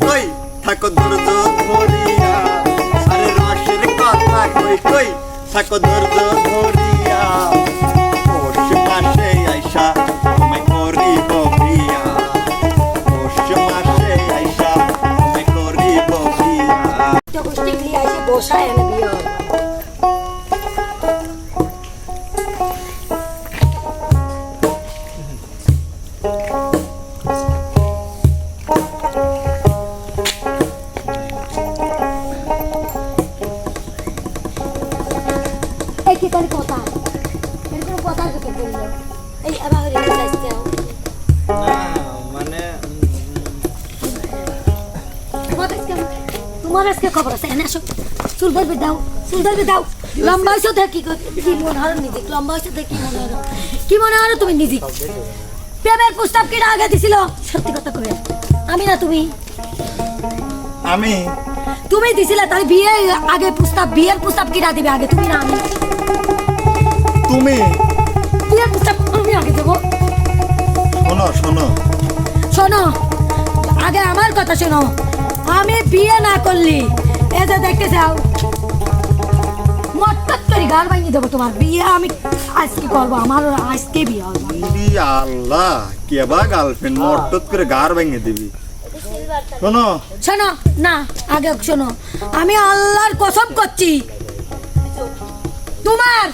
কই থাকো ধৈর্য ধরিয়া আরে রসের কথা কই কই থাকো ধৈর্য ধরিয়া পৌষ মাসে আইসা তোমায় করিব বিয়া পৌষ মাসে আইসা তোমায় করিব বিয়া তো গোষ্ঠী বিয়ে আসে বসায় এনে বিয়ে হয় কি তার কথা এরকম কথা কি বললো এই আবার রেখে যাচ্ছে না মানে তোমার আজকে খবর আছে এনে আসো চুল ধরবে দাও লম্বা হয়েছে দেখি কি মনে হয় নিজে লম্বা হয়েছে দেখি কি মনে হয় তুমি নিজে প্রেমের প্রস্তাব কি আগে দিছিল সত্যি কথা কবে আমি না তুমি দিছিলে তাহলে বিয়ের প্রস্তাব কি দিবে আগে তুমি না আমি বিয়ের প্রস্তাব আমি আগে দেবো শোনো আগে আমার কথা শোনো আমি বিয়ে না করলি এটা দেখতে যাও মট্টত করে গাল ভাঙিয়ে দেবো তোমার বিয়ে আমি আজকে করবো আমার আজকে বিয়ে হবে আল্লাহ কে বা গার্লফ্রেন্ড মট্টত করে গার ভেঙে দিবি শোনো না আগে শোনো আমি আল্লাহর কসম করছি তোমার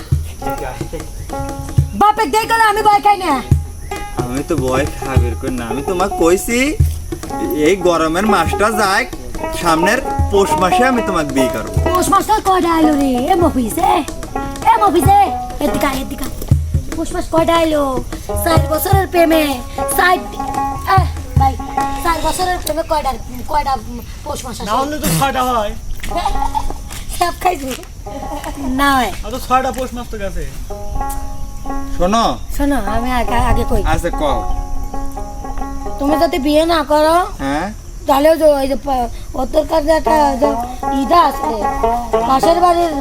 বাপে দেখলে আমি ভয় খাই না আমি তো ভয় খাবের কই না আমি তোমাকে কইছি এই গরমের মাসটা যায় সামনের পৌষ মাসে আমি তোমাকে বিয়ে করব পৌষ মাসটা কয়টা আইলো রে এ মফিসে এদিকা পৌষ মাস কয়টা আইলো 60 বছরের প্রেমে 60 বছরের প্রেমে কয়টা পৌষ মাস না হলে তো 6টা হয় সব খাইছি না হয় আর তো 6টা পৌষ মাস তো গেছে শোনো আমি আগে কই আচ্ছা কও তুমি যদি বিয়ে না করো হ্যাঁ তাহলে ওই যে উত্তরকার একটা ঈদা আছে পাশের বাড়ির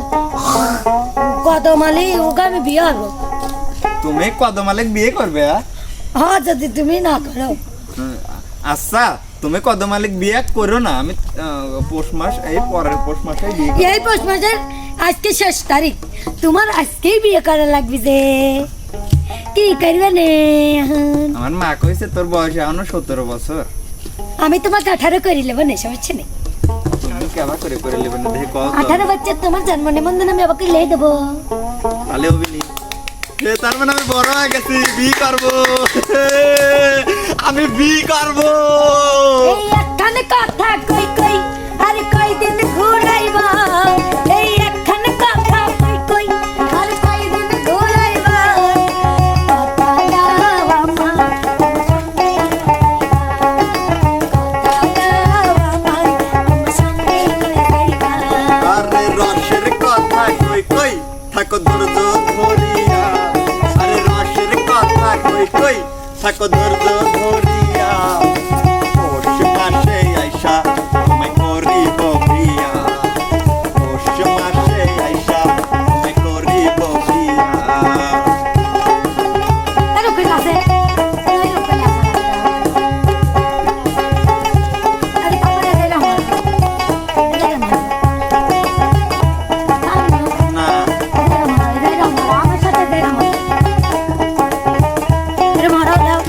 কদমালি ওকে আমি বিয়ে হবো তুমি কদমালিক বিয়ে করবে হ্যাঁ যদি তুমি না করো আচ্ছা তুমি কদমালিক বিয়ে করো না আমি এই পরের পৌষ মাসে বিয়ে এই পৌষ মাসের আজকে শেষ তারিখ তোমার আজকেই বিয়ে করা লাগবে যে কি করবে নে আমার মা কইছে তোর বয়স এখনো 17 বছর আমি তোমাকে 18 করে নেবো না সমস্যা নেই তুমি কেবা করে নেবেন না দেখে কও 18 বছর তোমার জন্ম নিবন্ধন আমি আবাকে লে দেবো তাহলে হবিনি তার মানে আমি বড় হয়ে গেছি বিয়ে করবো আমি বিয়ে করবো এই একখানে কথা কই আরে কই দিন ঘুরাইবা এই একখানে কথা কই আরে কই দিন ঘুরাইবা কথা দাও আমার সঙ্গে যাইবা আরে রসের কথা কই থাকো ধৈর্য ধরিয়া আরে রসের কথা কই থাকো ধৈর্য ধরিয়া পৌষ মাসে আইসা তোমায় করিব বিয়া পৌষ মাসে আইসা তোমায় করিব বিয়া এরকম আছে আরে কাপড়ে দিলাম না আমার সাথে দিলাম এর মারা দাও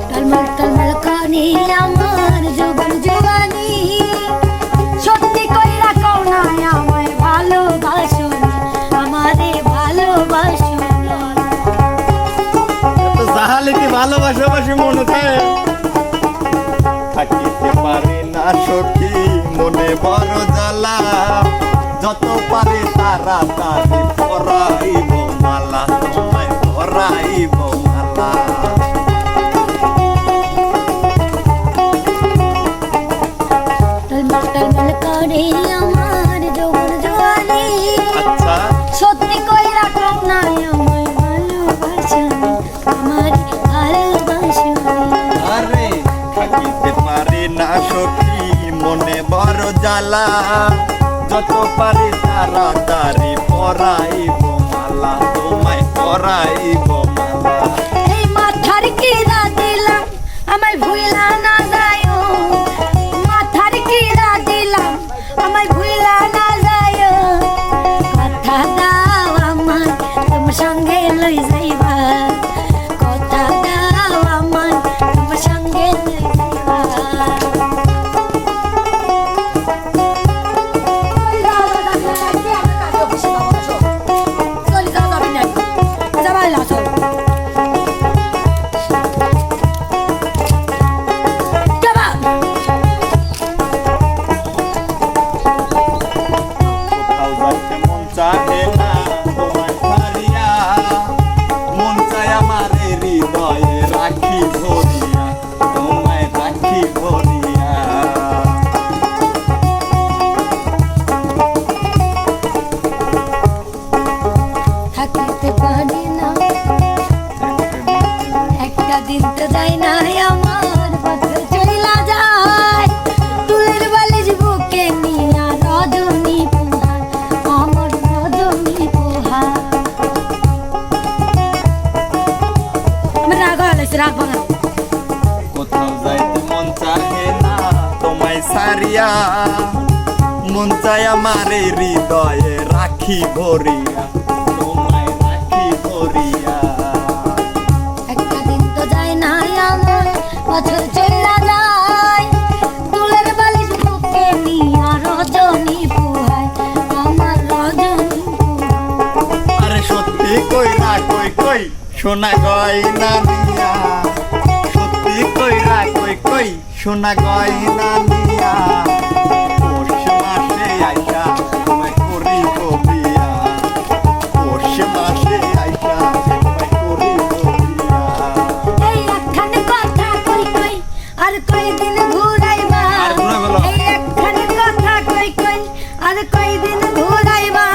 টলমল কানি আমার জোবানি সত্যি কইরা কও না আমায় ভালোবাসো আমারে ভালোবাসো তো যাহালে কি ভালোবাসি মনে থাকিতে পারে না সখী মনে বড় জ্বালা যত পারে তাড়াতাড়ি পরাইব মালা তোমায় পরাইব মালা টলমল কানি আমার জোবানি আচ্ছা সত্যি কইরা কও না আমায় ভালোবাসো আমারে ভালোবাসো আরে থাকিতে পারে না সখী মনে বড় জ্বালা যত পারি তাড়াতাড়ি পরাইব মালা, তোমায় পরাইব মালা। এই মাথার কিরা দিলাম আমায় ভুইলা না যায়ো, মাথার কিরা দিলাম আমায় ভুইলা না যায়ো। কথা দাও আমায় তোমার সঙ্গে লই যাইবা, কথা দাও আমায় তোমার সঙ্গে লই যাইবা। চলে যাও যাবি না, যাবাই না চল। কোথাও যাইতে মন চাহে না তোমায় ছাড়িয়া, মন চায় আমার হৃদয়ে রাখি ভরিয়া, তোমায় রাখি ভরিয়া। থাকিতে পারি না একটা দিন তো যাই না আমার পথে চইলা যায়, তুলের বালিশ বুকে নিয়া রজনী পোহার, আমার রজনী পোহার। আমি রাগ হলাইছি, রাখবো না। কোথাও যাইতে মন চাহে না তোমায় ছাড়িয়া, মন চায় আমার হৃদয়ে রাখি ভরিয়া, তোমায় রাখি ভরিয়া। একটা দিন তো যাই না আমার বছর চইলা যায়, তুলের বালিশ বুকে নিয়া রজনী পোহার, আমার রজনী পোহার। আরে সত্যি কই না কই কই সোনা গয়না নিয়া, সত্যি কই না কই কই সোনা গয়না নিয়া। পৌষ মাসে আইসা তোমায় করিব বিয়া, পৌষ মাসে আইসা তোমায় করিব বিয়া। এই একখানে কথা কই কই আর কয়দিন ঘুরাইবা, আর ঘুরাইবা না। এই একখানে কথা কই কই আর কয়দিন ঘুরাইবা।